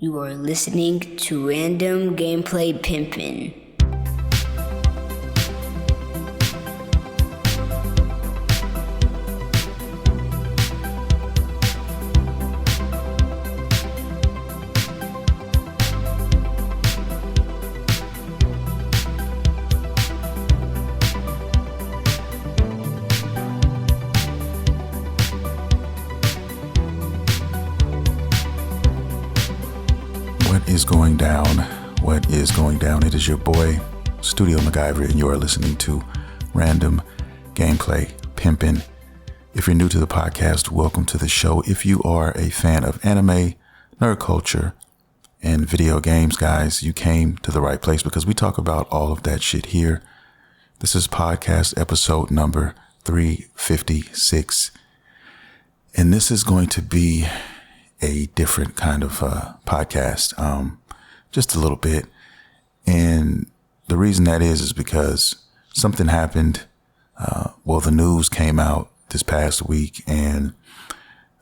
You are listening to Random Gameplay Pimpin. What is going down? What is going down? It is your boy, Studio MacGyver, and you are listening to Random Gameplay Pimpin'. If you're new to the podcast, welcome to the show. If you are a fan of anime, nerd culture, and video games, guys, you came to the right place because we talk about all of that shit here. This is podcast episode number 356, and this is going to be a different kind of podcast, just a little bit. And the reason that is because something happened. The news came out this past week, and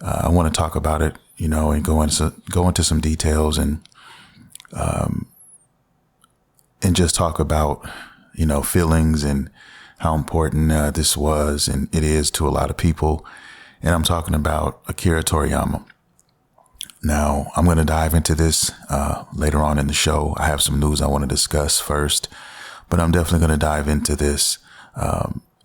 I want to talk about it, and go into some details and just talk about, feelings and how important this was and it is to a lot of people. And I'm talking about Akira Toriyama. Now, I'm going to dive into this later on in the show. I have some news I want to discuss first, but I'm definitely going to dive into this.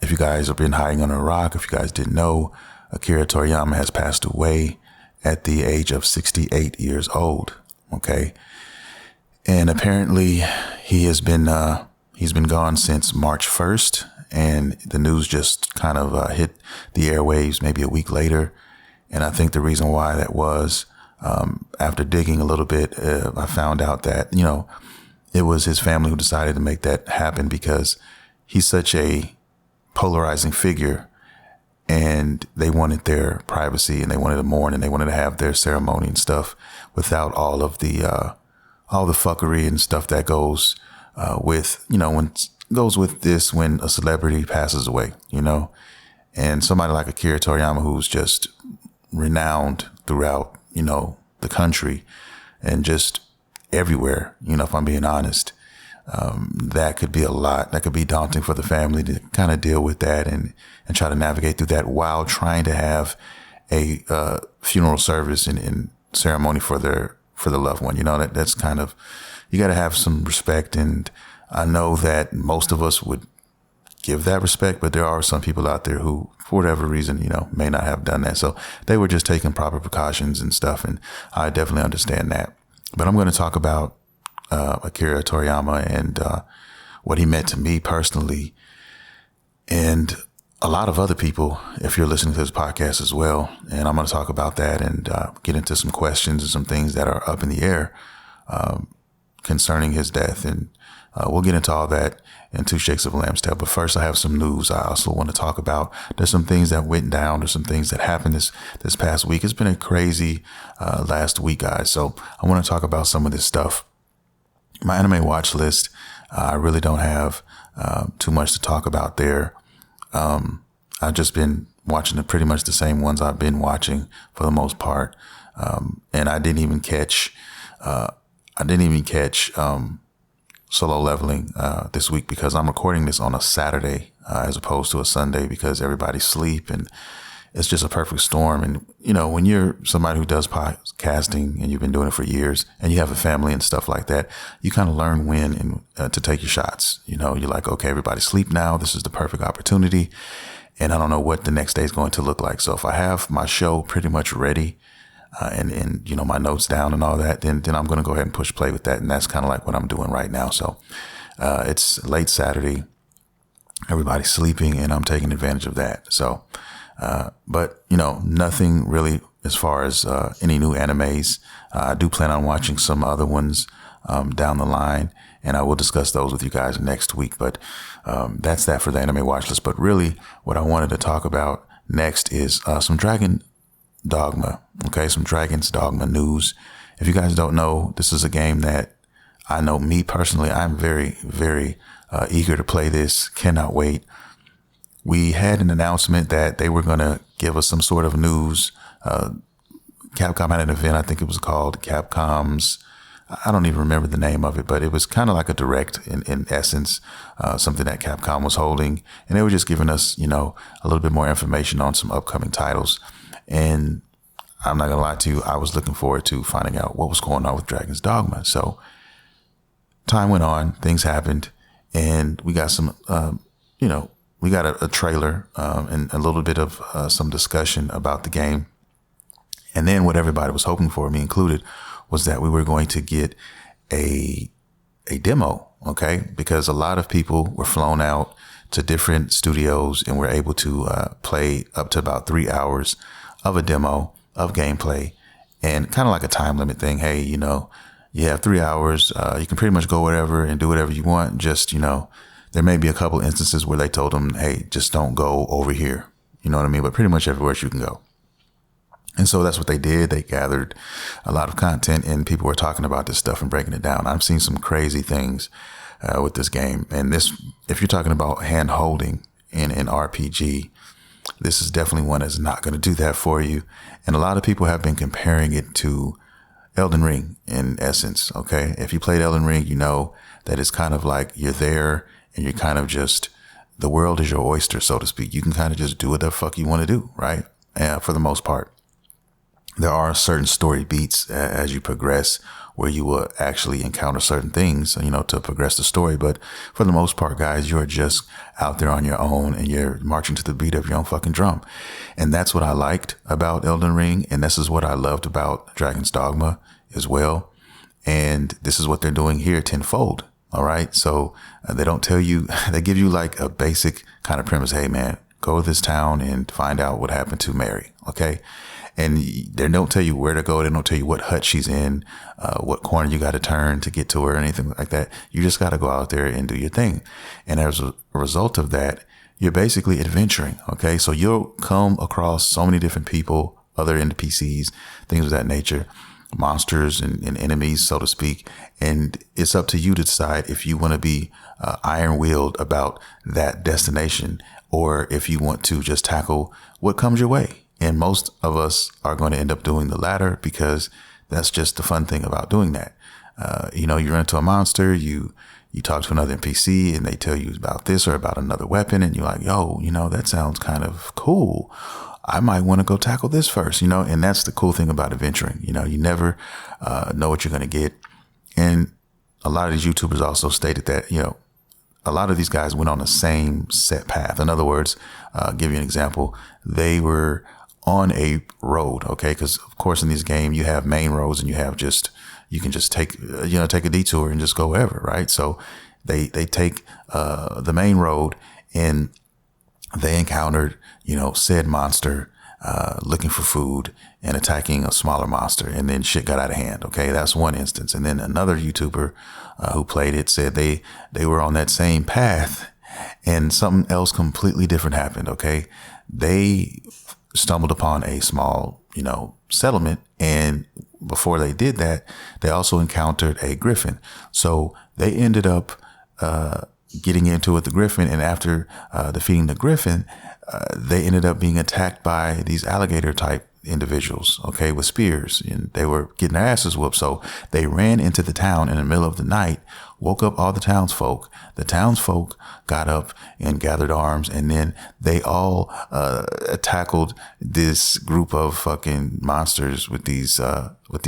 If you guys have been hiding under a rock, if you guys didn't know, Akira Toriyama has passed away at the age of 68 years old. Okay. And apparently he's been gone since March 1st, and the news just kind of hit the airwaves maybe a week later. And I think the reason why that was, after digging a little bit, I found out that, it was his family who decided to make that happen because he's such a polarizing figure, and they wanted their privacy, and they wanted to mourn, and they wanted to have their ceremony and stuff without all the fuckery and stuff that goes, when a celebrity passes away, and somebody like Akira Toriyama, who's just renowned throughout, the country and just everywhere, if I'm being honest, that could be a lot. That could be daunting for the family to kind of deal with that and try to navigate through that while trying to have a funeral service and ceremony for their loved one. That's kind of, you got to have some respect. And I know that most of us would give that respect, but there are some people out there who, for whatever reason, may not have done that. So they were just taking proper precautions and stuff. And I definitely understand that. But I'm going to talk about Akira Toriyama and what he meant to me personally, and a lot of other people, if you're listening to this podcast as well. And I'm going to talk about that and get into some questions and some things that are up in the air concerning his death. And we'll get into all that in Two Shakes of a Lamb's Tail. But first, I have some news I also want to talk about. There's some things that went down. There's some things that happened this past week. It's been a crazy last week, guys. So I want to talk about some of this stuff. My anime watch list, I really don't have too much to talk about there. I've just been watching pretty much the same ones I've been watching for the most part. And I didn't even catch Solo Leveling this week because I'm recording this on a Saturday as opposed to a Sunday because everybody's asleep, and it's just a perfect storm. And, when you're somebody who does podcasting and you've been doing it for years and you have a family and stuff like that, you kind of learn when and to take your shots. You're like, okay, everybody's asleep now. This is the perfect opportunity. And I don't know what the next day is going to look like. So if I have my show pretty much ready, and my notes down and all that, then I'm going to go ahead and push play with that. And that's kind of like what I'm doing right now. So it's late Saturday, everybody's sleeping, and I'm taking advantage of that. So, but nothing really as far as any new animes. I do plan on watching some other ones down the line, and I will discuss those with you guys next week. But that's that for the anime watch list. But really what I wanted to talk about next is some Dragon Dogma. Okay, some Dragon's Dogma news. If you guys don't know, this is a game that I know me personally, I'm very, very eager to play this. Cannot wait. We had an announcement that they were going to give us some sort of news Capcom had an event. I think it was called Capcom's, I don't even remember the name of it, but it was kind of like a direct in essence, something that Capcom was holding. And they were just giving us, you know, a little bit more information on some upcoming titles. And I'm not going to lie to you, I was looking forward to finding out what was going on with Dragon's Dogma. So time went on, things happened, and we got some, you know, we got a trailer and a little bit of some discussion about the game. And then what everybody was hoping for, me included, was that we were going to get a demo, okay? Because a lot of people were flown out to different studios and were able to play up to about 3 hours of a demo of gameplay, and kind of like a time limit thing. Hey, you know, you have 3 hours. You can pretty much go wherever and do whatever you want. Just, you know, there may be a couple instances where they told them, hey, just don't go over here. You know what I mean? But pretty much everywhere you can go. And so that's what they did. They gathered a lot of content, and people were talking about this stuff and breaking it down. I've seen some crazy things with this game. And this, if you're talking about hand holding in an RPG, this is definitely one that's not going to do that for you. And a lot of people have been comparing it to Elden Ring in essence. Okay. If you played Elden Ring, you know that it's kind of like you're there and you're kind of just, the world is your oyster, so to speak. You can kind of just do what the fuck you want to do, right? For the most part. There are certain story beats as you progress where you will actually encounter certain things, you know, to progress the story. But for the most part, guys, you're just out there on your own and you're marching to the beat of your own fucking drum. And that's what I liked about Elden Ring. And this is what I loved about Dragon's Dogma as well. And this is what they're doing here tenfold. All right. So they don't tell you, they give you like a basic kind of premise. Hey, man, go to this town and find out what happened to Mary. OK. And they don't tell you where to go. They don't tell you what hut she's in, what corner you got to turn to get to her or anything like that. You just got to go out there and do your thing. And as a result of that, you're basically adventuring. Okay. So you'll come across so many different people, other NPCs, things of that nature, monsters and enemies, so to speak. And it's up to you to decide if you want to be iron-willed about that destination, or if you want to just tackle what comes your way. And most of us are going to end up doing the latter, because that's just the fun thing about doing that. You know, you run into a monster, you talk to another NPC and they tell you about this or about another weapon. And you're like, yo, you know, that sounds kind of cool. I might want to go tackle this first, you know, and that's the cool thing about adventuring. You know, you never know what you're going to get. And a lot of these YouTubers also stated that, you know, a lot of these guys went on the same set path. In other words, give you an example. They were on a road. Okay. Because of course in this game you have main roads and you have just, you can just take a detour and just go wherever. Right. So they take the main road, and they encountered, you know, said monster looking for food and attacking a smaller monster, and then shit got out of hand. Okay. That's one instance. And then another YouTuber who played it said they were on that same path and something else completely different happened. Okay. They stumbled upon a small, you know, settlement. And before they did that, they also encountered a griffin. So they ended up getting into it with the griffin. And after defeating the griffin, they ended up being attacked by these alligator type individuals, okay, with spears, and they were getting their asses whooped. So they ran into the town in the middle of the night, woke up all the townsfolk. The townsfolk got up and gathered arms, and then they all tackled this group of fucking monsters with these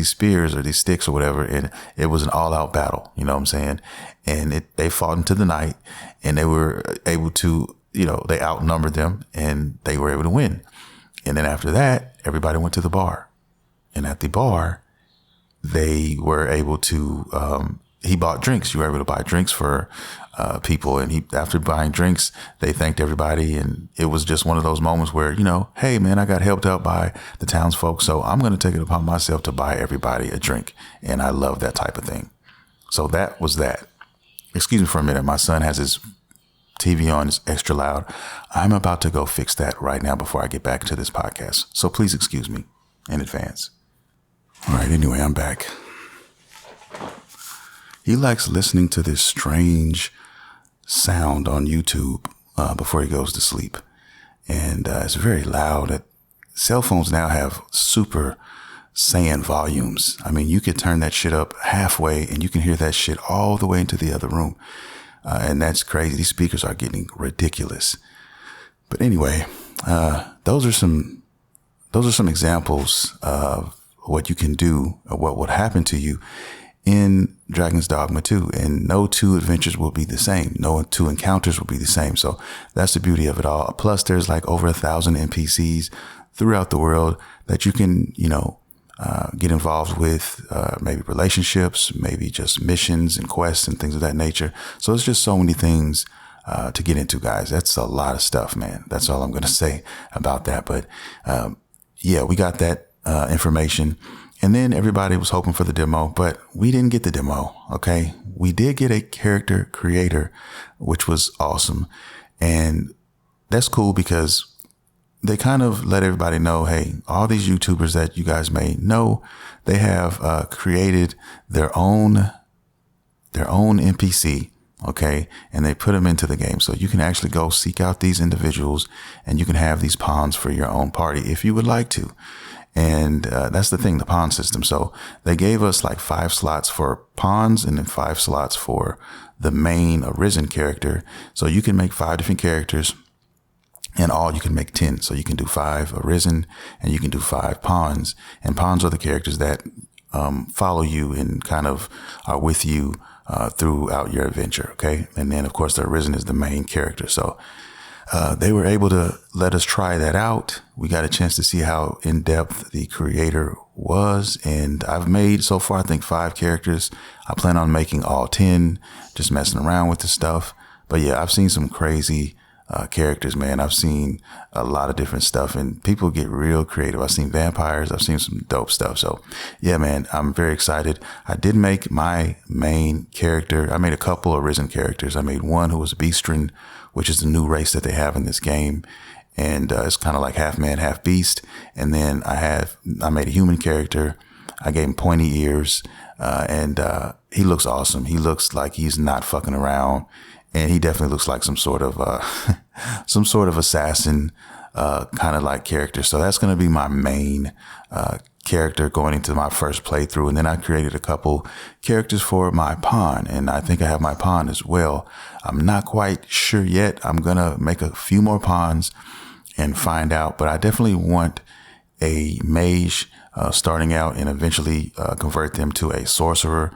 spears or these sticks or whatever. And it was an all-out battle, you know what I'm saying? And they fought into the night, and they were able to, you know, they outnumbered them and they were able to win. And then after that, everybody went to the bar. And at the bar, they were able to, he bought drinks. You were able to buy drinks for people. And after buying drinks, they thanked everybody. And it was just one of those moments where, you know, hey, man, I got helped out by the townsfolk, so I'm going to take it upon myself to buy everybody a drink. And I love that type of thing. So that was that. Excuse me for a minute. My son has his TV on, is extra loud. I'm about to go fix that right now before I get back to this podcast. So please excuse me in advance. All right. Anyway, I'm back. He likes listening to this strange sound on YouTube before he goes to sleep. And it's very loud. Cell phones now have super saying volumes. I mean, you could turn that shit up halfway and you can hear that shit all the way into the other room. And that's crazy. These speakers are getting ridiculous. But anyway, those are some examples of what you can do, or what would happen to you in Dragon's Dogma 2. And no two adventures will be the same. No two encounters will be the same. So that's the beauty of it all. Plus, there's like over 1,000 NPCs throughout the world that you can, get involved with, maybe relationships, maybe just missions and quests and things of that nature. So it's just so many things to get into, guys. That's a lot of stuff, man. That's all I'm going to say about that. But yeah, we got that information. And then everybody was hoping for the demo, but we didn't get the demo. Okay. We did get a character creator, which was awesome. And that's cool because they kind of let everybody know, hey, all these YouTubers that you guys may know, they have created their own NPC. Okay. And they put them into the game. So you can actually go seek out these individuals and you can have these pawns for your own party if you would like to. And that's the thing, the pawn system. So they gave us like 5 slots for pawns and then 5 slots for the main Arisen character. So you can make 5 different characters. And all you can make 10. So you can do 5 Arisen and you can do 5 pawns. And pawns are the characters that follow you and kind of are with you throughout your adventure. Okay. And then, of course, the Arisen is the main character. So they were able to let us try that out. We got a chance to see how in depth the creator was. And I've made so far, I think 5 characters. I plan on making all 10, just messing around with the stuff. But yeah, I've seen some crazy characters, man. I've seen a lot of different stuff and people get real creative. I've seen vampires. I've seen some dope stuff. So yeah, man, I'm very excited. I did make my main character. I made a couple of Arisen characters. I made one who was Beastren, which is the new race that they have in this game. And it's kind of like half man, half beast. And then I made a human character. I gave him pointy ears and he looks awesome. He looks like he's not fucking around. And he definitely looks like some sort of assassin kind of like character. So that's going to be my main character going into my first playthrough. And then I created a couple characters for my pawn. And I think I have my pawn as well. I'm not quite sure yet. I'm going to make a few more pawns and find out. But I definitely want a mage starting out and eventually convert them to a sorcerer.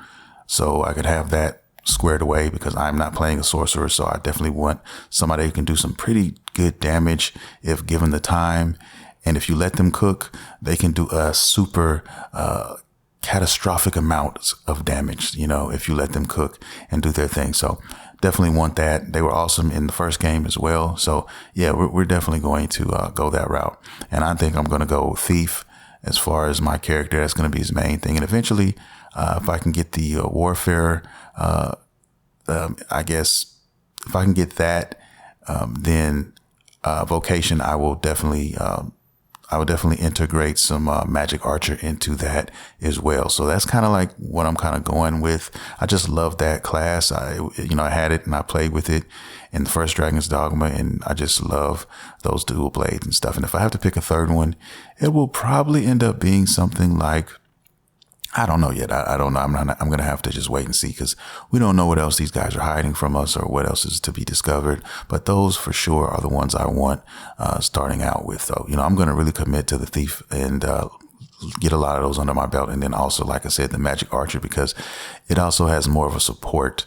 So I could have that squared away because I'm not playing a sorcerer. So I definitely want somebody who can do some pretty good damage if given the time. And if you let them cook, they can do a super catastrophic amount of damage, if you let them cook and do their thing. So definitely want that. They were awesome in the first game as well. So yeah, we're definitely going to go that route. And I think I'm going to go Thief as far as my character. That's going to be his main thing. And eventually, if I can get the warfare, I guess if I can get that, then vocation, I will definitely integrate some magic archer into that as well. So that's kind of like what I'm kind of going with. I just love that class. I had it and I played with it in the first Dragon's Dogma, and I just love those dual blades and stuff. And if I have to pick a third one, it will probably end up being something like, I don't know yet. I don't know. I'm going to have to just wait and see because we don't know what else these guys are hiding from us or what else is to be discovered. But those for sure are the ones I want starting out with. So, I'm going to really commit to the Thief and get a lot of those under my belt. And then also, like I said, the Magic Archer, because it also has more of a support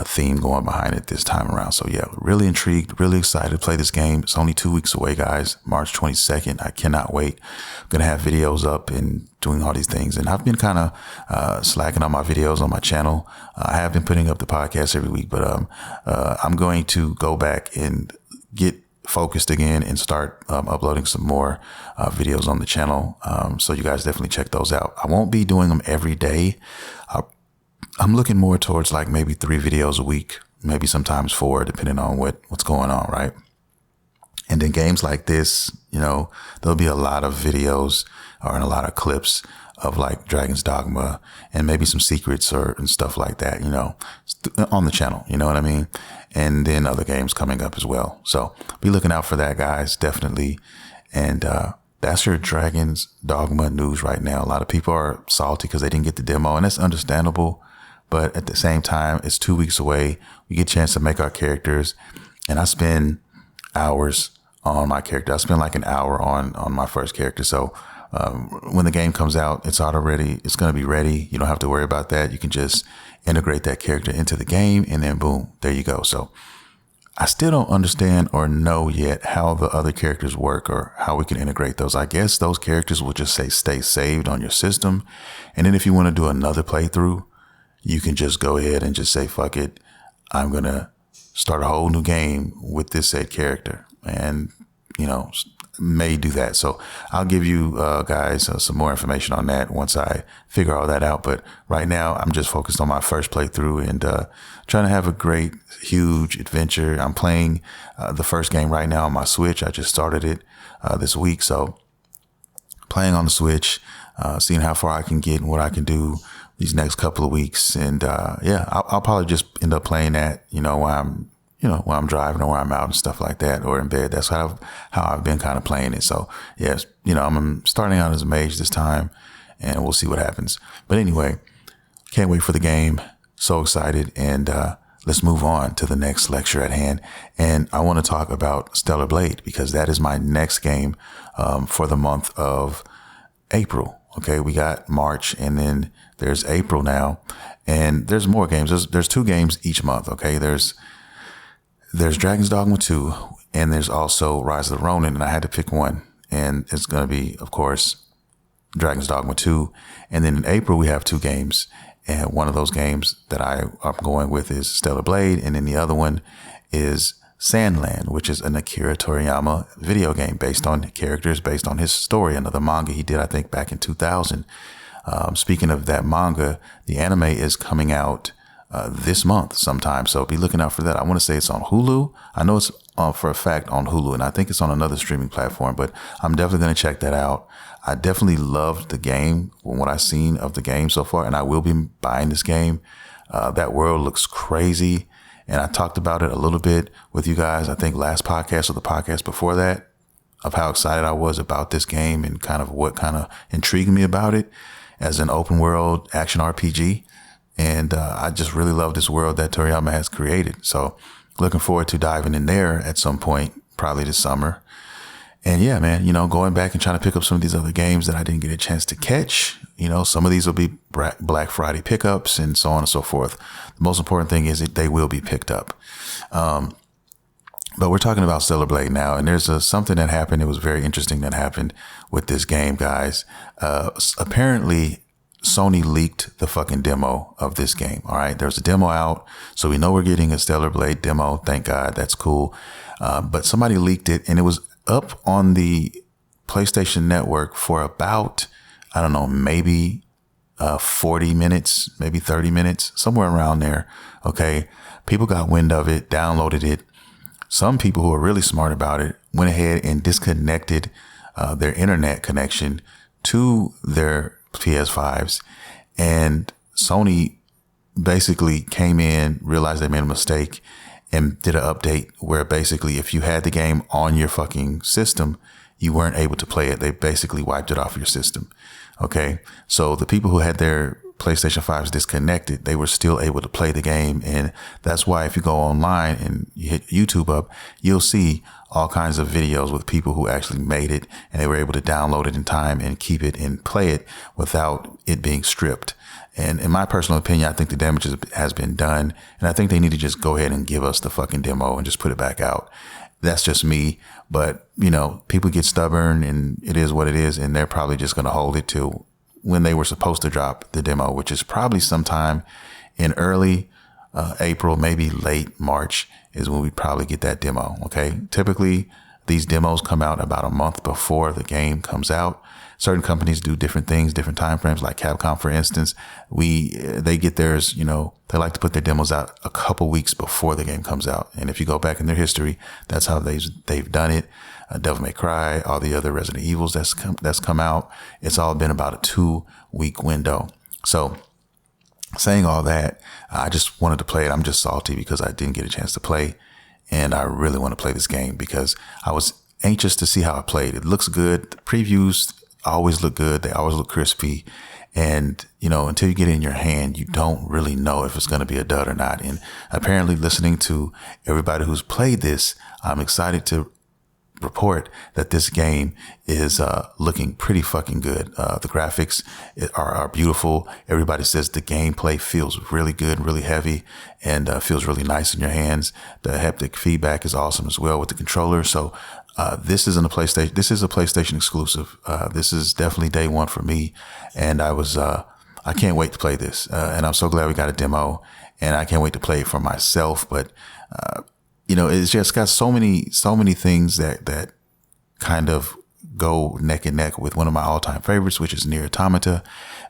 theme going behind it this time around. So yeah, really intrigued, really excited to play this game. It's only 2 weeks away, guys. March 22nd. I cannot wait. I'm going to have videos up and doing all these things. And I've been kind of slacking on my videos on my channel. I have been putting up the podcast every week, but I'm going to go back and get focused again and start uploading some more videos on the channel. So you guys definitely check those out. I won't be doing them every day. I'm looking more towards like maybe 3 videos a week, maybe sometimes 4, depending on what's going on, right? And then games like this, there'll be a lot of videos or a lot of clips of like Dragon's Dogma and maybe some secrets and stuff like that, on the channel, you know what I mean? And then other games coming up as well. So be looking out for that, guys, definitely. And that's your Dragon's Dogma news right now. A lot of people are salty because they didn't get the demo, and that's understandable. But at the same time, it's 2 weeks away. We get a chance to make our characters, and I spend hours on my character. I spend like an hour on my first character. So when the game comes out, it's going to be ready. You don't have to worry about that. You can just integrate that character into the game, and then boom, there you go. So I still don't understand or know yet how the other characters work or how we can integrate those. I guess those characters will just say stay saved on your system. And then if you want to do another playthrough, you can just go ahead and just say, fuck it, I'm going to start a whole new game with this said character, and, may do that. So I'll give you guys some more information on that once I figure all that out. But right now I'm just focused on my first playthrough and trying to have a great, huge adventure. I'm playing the first game right now on my Switch. I just started it this week. So playing on the Switch, seeing how far I can get and what I can do these next couple of weeks. And I'll probably just end up playing that, while I'm driving or while I'm out and stuff like that, or in bed. That's how I've been kind of playing it. So yes, I'm starting out as a mage this time, and we'll see what happens. But anyway, can't wait for the game. So excited. And let's move on to the next lecture at hand. And I want to talk about Stellar Blade, because that is my next game for the month of April. Okay, we got March, and then there's April now, and there's more games. There's 2 games each month. Okay, there's Dragon's Dogma 2, and there's also Rise of the Ronin, and I had to pick one, and it's going to be, of course, Dragon's Dogma 2. And then in April, we have 2 games, and one of those games that I'm going with is Stellar Blade, and then the other one is Sandland, which is an Akira Toriyama video game based on characters, based on his story, another manga he did, I think, back in 2000. Speaking of that manga, the anime is coming out this month sometime. So be looking out for that. I want to say it's on Hulu. I know it's for a fact on Hulu, and I think it's on another streaming platform, but I'm definitely going to check that out. I definitely loved the game from what I've seen of the game so far, and I will be buying this game. That world looks crazy. And I talked about it a little bit with you guys, I think last podcast or the podcast before that, of how excited I was about this game and kind of what kind of intrigued me about it as an open world action RPG. And I just really love this world that Toriyama has created. So looking forward to diving in there at some point, probably this summer. And yeah, man, going back and trying to pick up some of these other games that I didn't get a chance to catch. Some of these will be Black Friday pickups and so on and so forth. The most important thing is that they will be picked up. But we're talking about Stellar Blade now, and there's something that happened. It was very interesting that happened with this game, guys. Apparently, Sony leaked the fucking demo of this game. All right. There's a demo out. So we know we're getting a Stellar Blade demo. Thank God. That's cool. But somebody leaked it, and it was up on the PlayStation Network for about, I don't know, maybe 40 minutes, maybe 30 minutes, somewhere around there. Okay. People got wind of it, downloaded it. Some people who are really smart about it went ahead and disconnected their internet connection to their PS5s, and Sony basically came in, realized they made a mistake, and did an update where basically if you had the game on your fucking system, you weren't able to play it. They basically wiped it off your system. Okay. So the people who had their PlayStation 5s disconnected, they were still able to play the game. And that's why if you go online and you hit YouTube up, you'll see all kinds of videos with people who actually made it, and they were able to download it in time and keep it and play it without it being stripped. And in my personal opinion, I think the damage has been done, and I think they need to just go ahead and give us the fucking demo and just put it back out. That's just me. But, people get stubborn, and it is what it is, and they're probably just going to hold it till when they were supposed to drop the demo, which is probably sometime in early April, maybe late March is when we probably get that demo. Okay. Typically these demos come out about a month before the game comes out. Certain companies do different things, different timeframes, like Capcom, for instance. They get theirs, they like to put their demos out a couple weeks before the game comes out. And if you go back in their history, that's how they've done it. Devil May Cry, all the other Resident Evils that's come out. It's all been about a 2-week window. So saying all that, I just wanted to play it. I'm just salty because I didn't get a chance to play, and I really want to play this game because I was anxious to see how it played. It looks good. The previews always look good. They always look crispy. And, until you get it in your hand, you don't really know if it's going to be a dud or not. And apparently, listening to everybody who's played this, I'm excited to report that this game is looking pretty fucking good. The graphics are beautiful. Everybody says the gameplay feels really good, really heavy, and feels really nice in your hands. The haptic feedback is awesome as well with the controller. So this isn't a PlayStation. This is a PlayStation exclusive. This is definitely day one for me, and I can't wait to play this. And I'm so glad we got a demo, and I can't wait to play it for myself. But it's just got so many things that kind of go neck and neck with one of my all-time favorites, which is Nier Automata.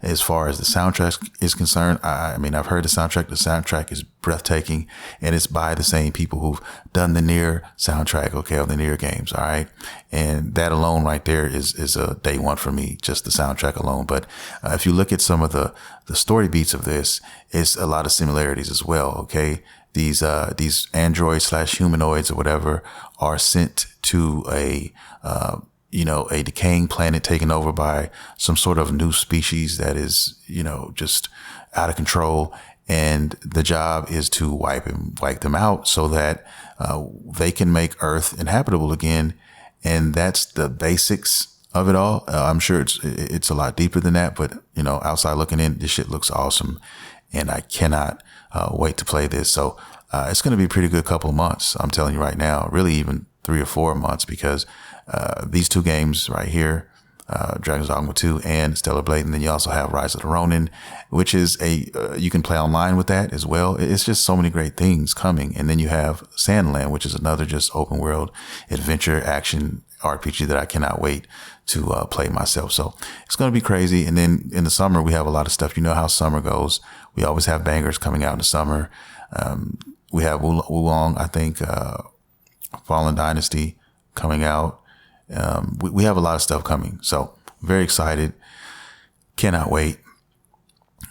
As far as the soundtrack is concerned, I mean, I've heard the soundtrack. The soundtrack is breathtaking, and it's by the same people who've done the Nier soundtrack, of the Nier games. All right. And that alone right there is a day one for me, just the soundtrack alone. But if you look at some of the story beats of this, it's a lot of similarities as well. Okay. These androids / humanoids or whatever are sent to a decaying planet taken over by some sort of new species that is, just out of control. And the job is to wipe them out so that they can make Earth inhabitable again. And that's the basics of it all. I'm sure it's a lot deeper than that, but outside looking in, this shit looks awesome. And I cannot wait to play this. So it's going to be a pretty good couple of months. I'm telling you right now, really even 3 or 4 months, because these two games right here, Dragon's Dogma 2 and Stellar Blade. And then you also have Rise of the Ronin, which is you can play online with that as well. It's just so many great things coming. And then you have Sandland, which is another just open world adventure action RPG that I cannot wait to play myself. So it's going to be crazy. And then in the summer, we have a lot of stuff. You know how summer goes. We always have bangers coming out in the summer. We have Wulong, I think, Fallen Dynasty coming out. We have a lot of stuff coming. So very excited. Cannot wait.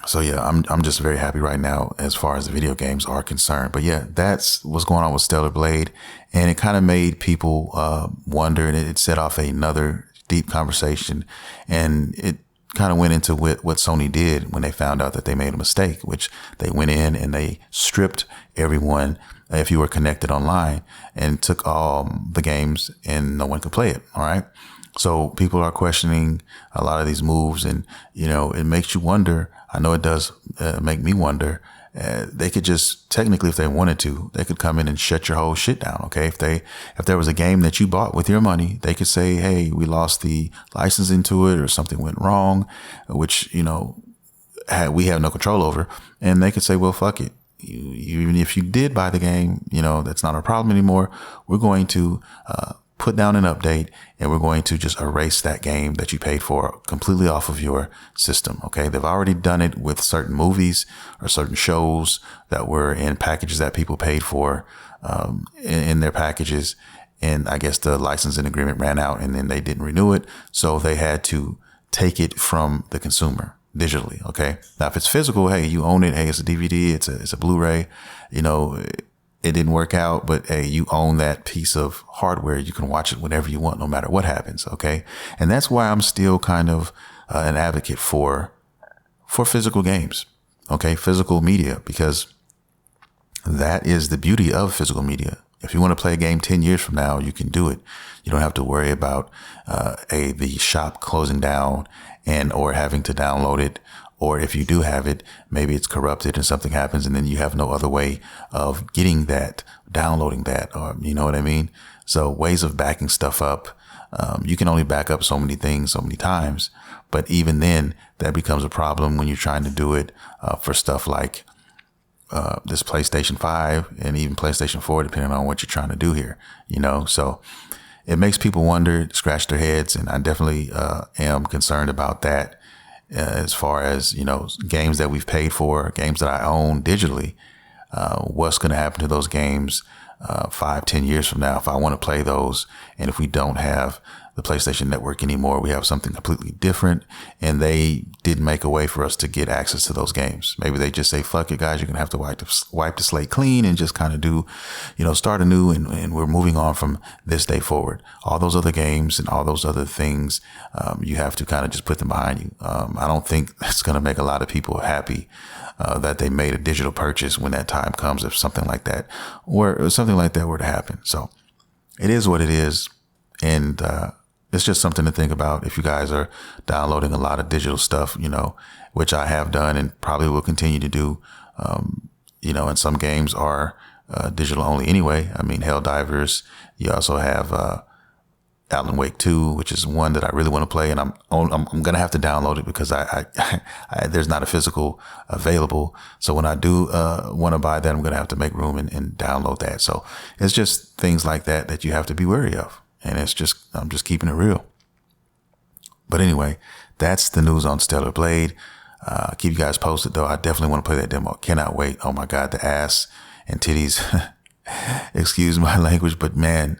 So yeah, I'm just very happy right now as far as the video games are concerned. But yeah, that's what's going on with Stellar Blade. And it kind of made people wonder, and it set off another deep conversation. And it kind of went into what Sony did when they found out that they made a mistake, which they went in and they stripped everyone, if you were connected online, and took all the games and no one could play it. All right. So people are questioning a lot of these moves, and, it makes you wonder. I know it does make me wonder. They could just technically, if they wanted to, they could come in and shut your whole shit down. Okay. If there was a game that you bought with your money, they could say, hey, we lost the license into it, or something went wrong, which, we have no control over. And they could say, well, fuck it. Even if you did buy the game, that's not our problem anymore. We're going to put down an update, and we're going to just erase that game that you paid for completely off of your system. Okay. They've already done it with certain movies or certain shows that were in packages that people paid for, in their packages. And I guess the licensing agreement ran out, and then they didn't renew it. So they had to take it from the consumer digitally. Okay. Now, if it's physical, hey, you own it. Hey, it's a DVD. It's a Blu-ray, it didn't work out, but hey, you own that piece of hardware. You can watch it whenever you want, no matter what happens. Okay. And that's why I'm still kind of an advocate for physical games. Okay. Physical media, because that is the beauty of physical media. If you want to play a game 10 years from now, you can do it. You don't have to worry about the shop closing down or having to download it. Or if you do have it, maybe it's corrupted and something happens, and then you have no other way of getting that, downloading that, or you know what I mean? So ways of backing stuff up. You can only back up so many things so many times. But even then, that becomes a problem when you're trying to do it for stuff like this PlayStation 5 and even PlayStation 4, depending on what you're trying to do here, So it makes people wonder, scratch their heads, and I definitely am concerned about that. As far as, games that we've paid for, games that I own digitally, what's going to happen to those games 5-10 years from now if I want to play those, and if we don't have the PlayStation Network anymore. We have something completely different, and they didn't make a way for us to get access to those games. Maybe they just say, fuck it, guys, you're going to have to wipe the slate clean and just kind of do, start anew, and we're moving on from this day forward. All those other games and all those other things, you have to kind of just put them behind you. I don't think that's going to make a lot of people happy that they made a digital purchase when that time comes, if something like that were to happen. So it is what it is. And it's just something to think about if you guys are downloading a lot of digital stuff, which I have done and probably will continue to do. And some games are digital only anyway. I mean, Helldivers. You also have Alan Wake 2, which is one that I really want to play, and I'm going to have to download it because I there's not a physical available. So when I do want to buy that, I'm going to have to make room and download that. So it's just things like that you have to be wary of. And I'm just keeping it real. But anyway, that's the news on Stellar Blade. Keep you guys posted though. I definitely want to play that demo. Cannot wait. Oh my God, the ass and titties. Excuse my language, but man,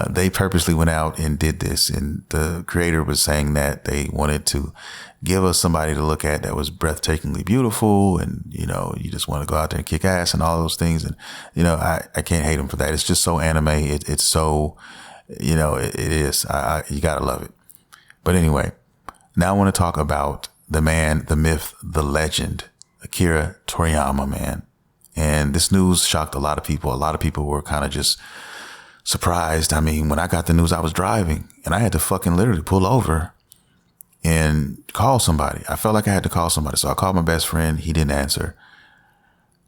they purposely went out and did this. And the creator was saying that they wanted to give us somebody to look at that was breathtakingly beautiful. And, you just want to go out there and kick ass and all those things. And, I can't hate them for that. It's just so anime. It's so, it is. You gotta love it. But anyway, now I want to talk about the man, the myth, the legend, Akira Toriyama, man. And this news shocked a lot of people. A lot of people were kind of just surprised. I mean, when I got the news, I was driving and I had to fucking literally pull over and call somebody. I felt like I had to call somebody. So I called my best friend. He didn't answer.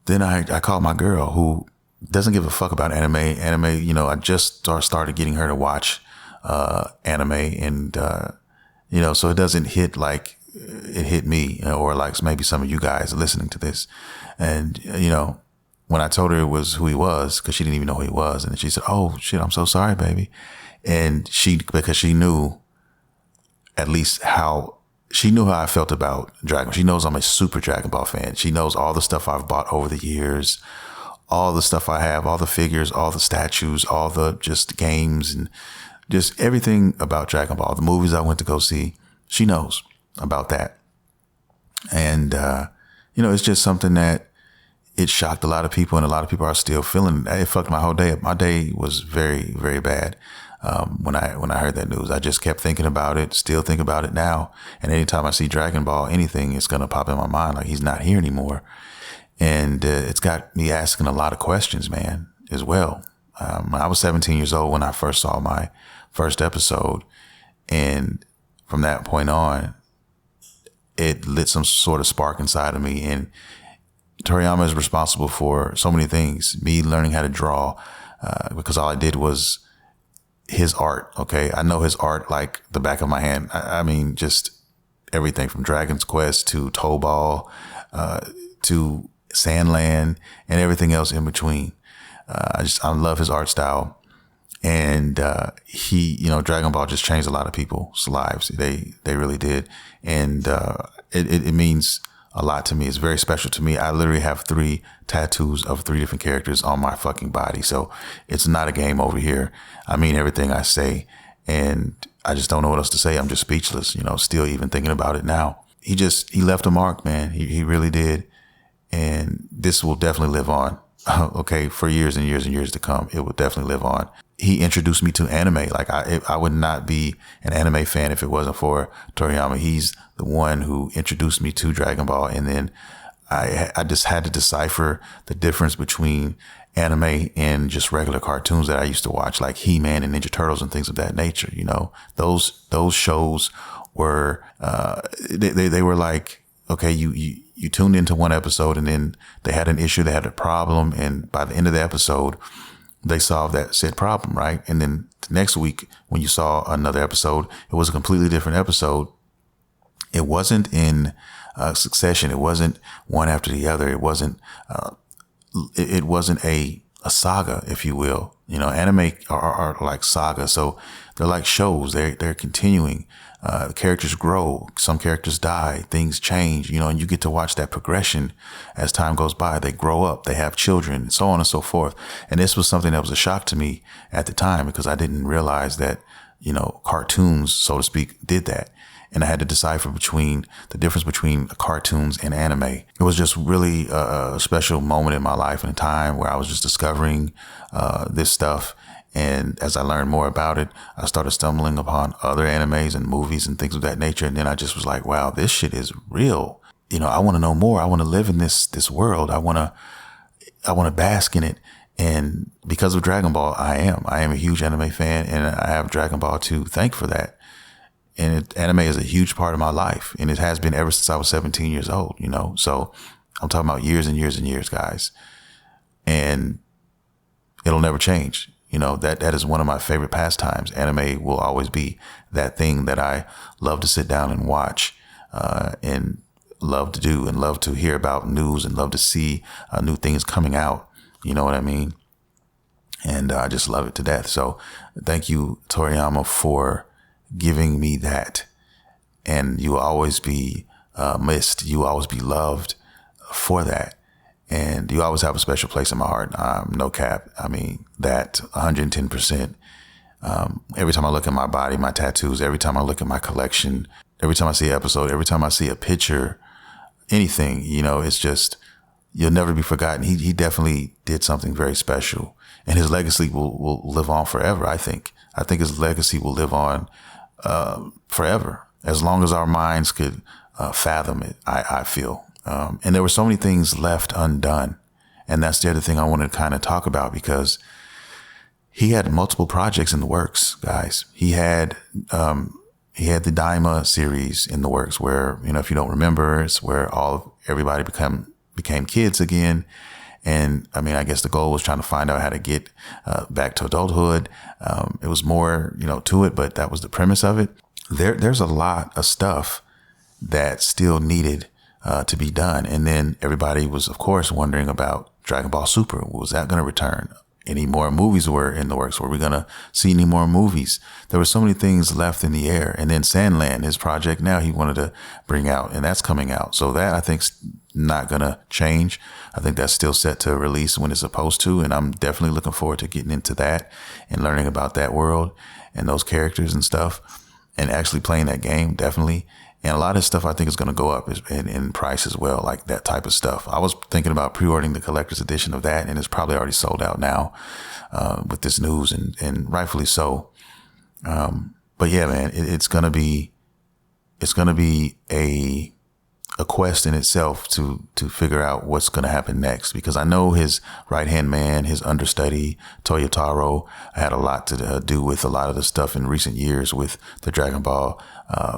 Then I called my girl, who doesn't give a fuck about anime. I just started getting her to watch anime, and so it doesn't hit like it hit me, or like maybe some of you guys listening to this. And when I told her it was who he was, because she didn't even know who he was, and she said, "Oh shit, I'm so sorry, baby." And because she knew at least how I felt about Dragon Ball. She knows I'm a super Dragon Ball fan. She knows all the stuff I've bought over the years, all the stuff I have, all the figures, all the statues, all the just games, and just everything about Dragon Ball, the movies I went to go see. She knows about that. And, it's just something that it shocked a lot of people, and a lot of people are still feeling. It fucked my whole day up. My day was very, very bad. When I heard that news, I just kept thinking about it, still think about it now. And anytime I see Dragon Ball, anything, it's going to pop in my mind. Like, he's not here anymore. And it's got me asking a lot of questions, man, as well. I was 17 years old when I first saw my first episode. And from that point on, it lit some sort of spark inside of me. And Toriyama is responsible for so many things. Me learning how to draw, because all I did was his art. Okay. I know his art like the back of my hand. I mean, just everything from Dragon's Quest to Toe Ball, to Sandland and everything else in between. I love his art style. And he, Dragon Ball just changed a lot of people's lives. They really did. And it means a lot to me. It's very special to me. I literally have 3 tattoos of 3 different characters on my fucking body. So it's not a game over here. I mean everything I say. And I just don't know what else to say. I'm just speechless, still even thinking about it now. He left a mark, man. He really did. And this will definitely live on, okay, for years and years and years to come. It will definitely live on. He introduced me to anime. Like I would not be an anime fan if it wasn't for Toriyama. He's the one who introduced me to Dragon Ball. And then I just had to decipher the difference between anime and just regular cartoons that I used to watch, like He-Man and Ninja Turtles and things of that nature. Those shows were, they were like, okay, you tuned into one episode and then they had an issue, they had a problem. And by the end of the episode, they solved that said problem, right? And then the next week, when you saw another episode, it was a completely different episode. It wasn't in succession. It wasn't one after the other. It wasn't a saga, if you will. Anime are like saga. So they're like shows. They're continuing. Characters grow. Some characters die. Things change, and you get to watch that progression as time goes by. They grow up. They have children, so on and so forth. And this was something that was a shock to me at the time because I didn't realize that cartoons, so to speak, did that. And I had to decipher between the difference between cartoons and anime. It was just really a special moment in my life and a time where I was just discovering this stuff. And as I learned more about it, I started stumbling upon other animes and movies and things of that nature. And then I just was like, wow, this shit is real. I want to know more. I want to live in this world. I want to bask in it. And because of Dragon Ball, I am a huge anime fan, and I have Dragon Ball to thank for that. And anime is a huge part of my life, and it has been ever since I was 17 years old, So I'm talking about years and years and years, guys. And it'll never change. That is one of my favorite pastimes. Anime will always be that thing that I love to sit down and watch, and love to do, and love to hear about news, and love to see new things coming out. You know what I mean? And I just love it to death. So thank you, Toriyama, for giving me that. And you will always be missed. You will always be loved for that. And you always have a special place in my heart. No cap. I mean, that 110%. Every time I look at my body, my tattoos, every time I look at my collection, every time I see an episode, every time I see a picture, anything, it's just, you'll never be forgotten. He definitely did something very special, and his legacy will live on forever. I think his legacy will live on forever, as long as our minds could fathom it. I feel, and there were so many things left undone, and that's the other thing I wanted to kind of talk about, because he had multiple projects in the works, guys. He had the Daima series in the works, where, if you don't remember, it's where everybody became kids again. And I mean, I guess the goal was trying to find out how to get back to adulthood. It was more, to it, but that was the premise of it. There's a lot of stuff that still needed to be done. And then everybody was, of course, wondering about Dragon Ball Super. Was that going to return? Any more movies were in the works? Were we going to see any more movies? There were so many things left in the air. And then Sandland, his project now, he wanted to bring out, and that's coming out. So that, I think's not going to change. I think that's still set to release when it's supposed to. And I'm definitely looking forward to getting into that and learning about that world and those characters and stuff, and actually playing that game, definitely. And a lot of stuff I think is going to go up in price as well, like that type of stuff. I was thinking about pre-ordering the collector's edition of that, and it's probably already sold out now with this news, and rightfully so. But yeah, man, it's going to be a quest in itself to figure out what's going to happen next, because I know his right-hand man, his understudy, Toyotaro, had a lot to do with a lot of the stuff in recent years with the Dragon Ball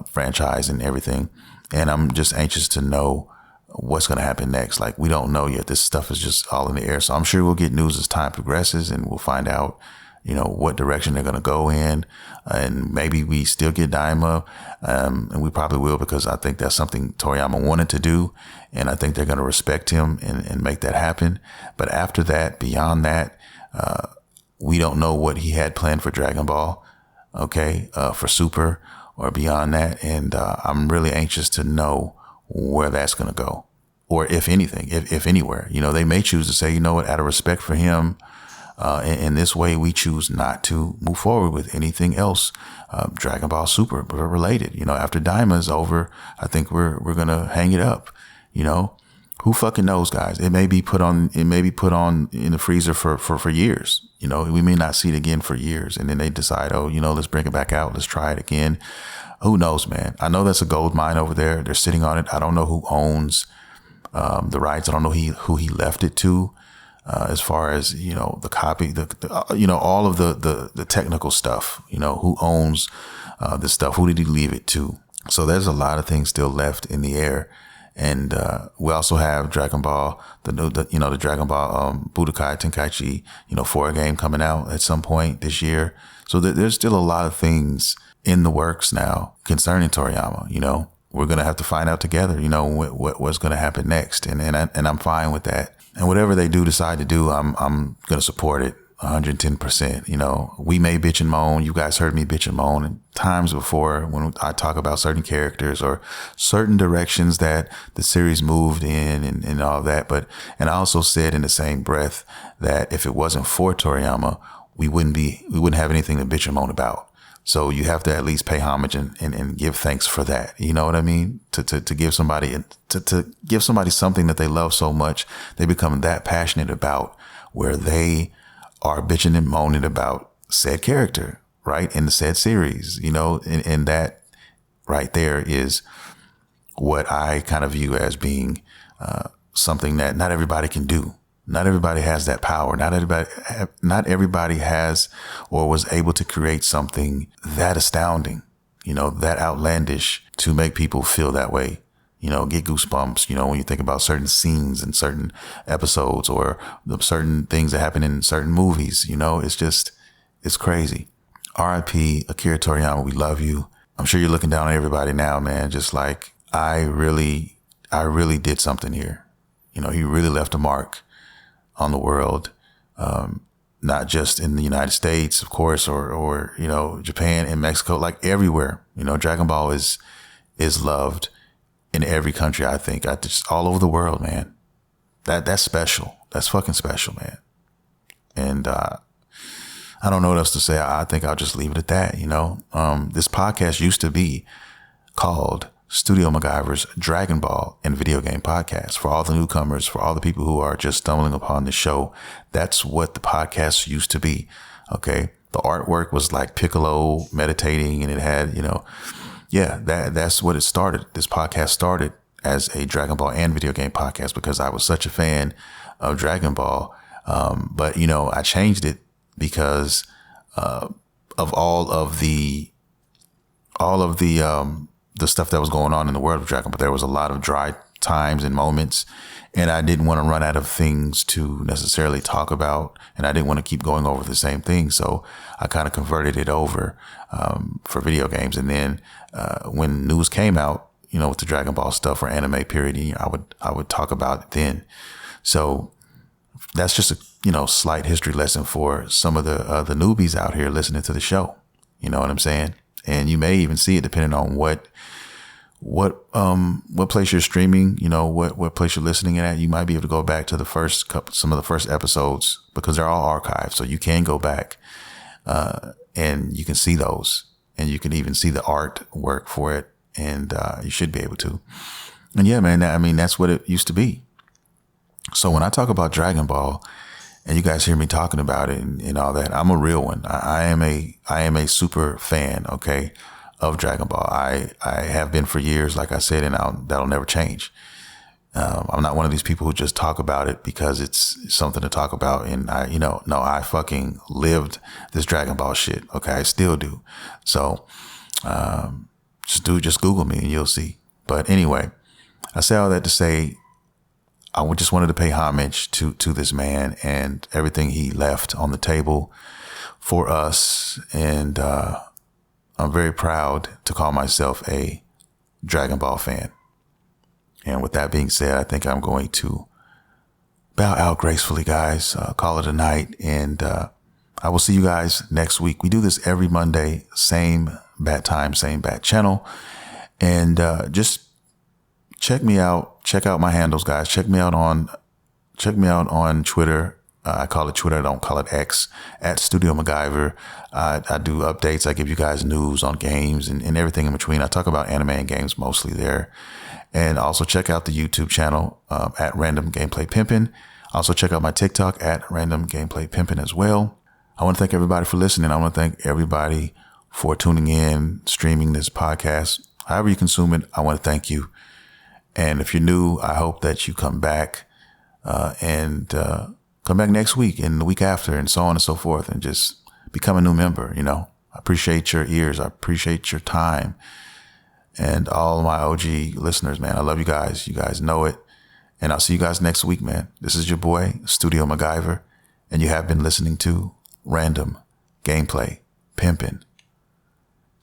franchise and everything. And I'm just anxious to know what's going to happen next. Like, we don't know yet. This stuff is just all in the air. So I'm sure we'll get news as time progresses, and we'll find out, what direction they're going to go in. And maybe we still get Daima. And we probably will, because I think that's something Toriyama wanted to do. And I think they're going to respect him and make that happen. But after that, beyond that, we don't know what he had planned for Dragon Ball. Okay. For Super or beyond that. And I'm really anxious to know where that's going to go, or if anything, if anywhere. They may choose to say, you know what, out of respect for him, in this way, we choose not to move forward with anything else Dragon Ball Super related. After Daima is over, I think we're gonna hang it up. Who fucking knows, guys? It may be put on in the freezer for years. We may not see it again for years, and then they decide, let's bring it back out, let's try it again. Who knows, man? I know that's a gold mine over there. They're sitting on it. I don't know who owns the rights. I don't know who he left it to. As far as, the copy, all of the technical stuff, who owns this stuff, who did he leave it to? So there's a lot of things still left in the air. And we also have Dragon Ball, the Dragon Ball Budokai Tenkaichi, 4 game coming out at some point this year. So there's still a lot of things in the works now concerning Toriyama. We're going to have to find out together, what's going to happen next. And I'm fine with that. And whatever they decide to do, I'm going to support it 110%. We may bitch and moan. You guys heard me bitch and moan and times before when I talk about certain characters or certain directions that the series moved in and all that. And I also said in the same breath that if it wasn't for Toriyama, we wouldn't have anything to bitch and moan about. So you have to at least pay homage and give thanks for that. You know what I mean? To give somebody, to give somebody something that they love so much, they become that passionate about, where they are bitching and moaning about said character, right? In the said series, you know, and that right there is what I kind of view as being something that not everybody can do. Not everybody has that power. Not everybody has or was able to create something that astounding, you know, that outlandish to make people feel that way, you know, get goosebumps, you know, when you think about certain scenes and certain episodes or the certain things that happen in certain movies, you know, it's crazy. R.I.P. Akira Toriyama, we love you. I'm sure you're looking down on everybody now, man. Just like, I really did something here. You know, he really left a mark on the world, not just in the United States, of course, or, you know, Japan and Mexico, like everywhere. You know, Dragon Ball is loved in every country, I think. Just all over the world, man. That's special. That's fucking special, man. And I don't know what else to say. I think I'll just leave it at that, you know. This podcast used to be called Studio MacGyver's Dragon Ball and Video Game Podcast. For all the newcomers, for all the people who are just stumbling upon the show, that's what the podcast used to be. Okay. The artwork was like Piccolo meditating, and it had, you know, yeah, that's what it started. This podcast started as a Dragon Ball and video game podcast because I was such a fan of Dragon Ball. But, you know, I changed it because of all of the stuff that was going on in the world of Dragon Ball. There was a lot of dry times and moments, and I didn't want to run out of things to necessarily talk about, and I didn't want to keep going over the same thing. So I kind of converted it over for video games. And then when news came out, you know, with the Dragon Ball stuff or anime period, I would talk about it then. So that's just a, you know, slight history lesson for some of the newbies out here listening to the show. You know what I'm saying? And you may even see it depending on what place you're streaming, you know, what place you're listening at. You might be able to go back to some of the first episodes, because they're all archived. So you can go back and you can see those, and you can even see the artwork for it. And you should be able to. And yeah, man, I mean, that's what it used to be. So when I talk about Dragon Ball, and you guys hear me talking about it and all that, I'm a real one. I am a super fan, okay, of Dragon Ball. I have been for years, like I said, and that'll never change. I'm not one of these people who just talk about it because it's something to talk about. And I fucking lived this Dragon Ball shit. Okay. I still do. So, just Google me and you'll see. But anyway, I say all that to say, I just wanted to pay homage to this man and everything he left on the table for us. And I'm very proud to call myself a Dragon Ball fan. And with that being said, I think I'm going to bow out gracefully, guys, call it a night. And I will see you guys next week. We do this every Monday, same bat time, same bat channel. And just check me out. Check out my handles, guys. Check me out on Twitter. I call it Twitter. I don't call it X, at Studio MacGyver. I do updates. I give you guys news on games and everything in between. I talk about anime and games mostly there. And also check out the YouTube channel at Random Gameplay Pimpin. Also check out my TikTok at Random Gameplay Pimpin as well. I want to thank everybody for listening. I want to thank everybody for tuning in, streaming this podcast. However you consume it, I want to thank you. And if you're new, I hope that you come back and come back next week and the week after and so on and so forth, and just become a new member. You know, I appreciate your ears. I appreciate your time. And all my OG listeners, man, I love you guys. You guys know it. And I'll see you guys next week, man. This is your boy, Studio MacGyver, and you have been listening to Random Gameplay Pimpin'.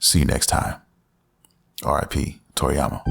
See you next time. R.I.P. Toriyama.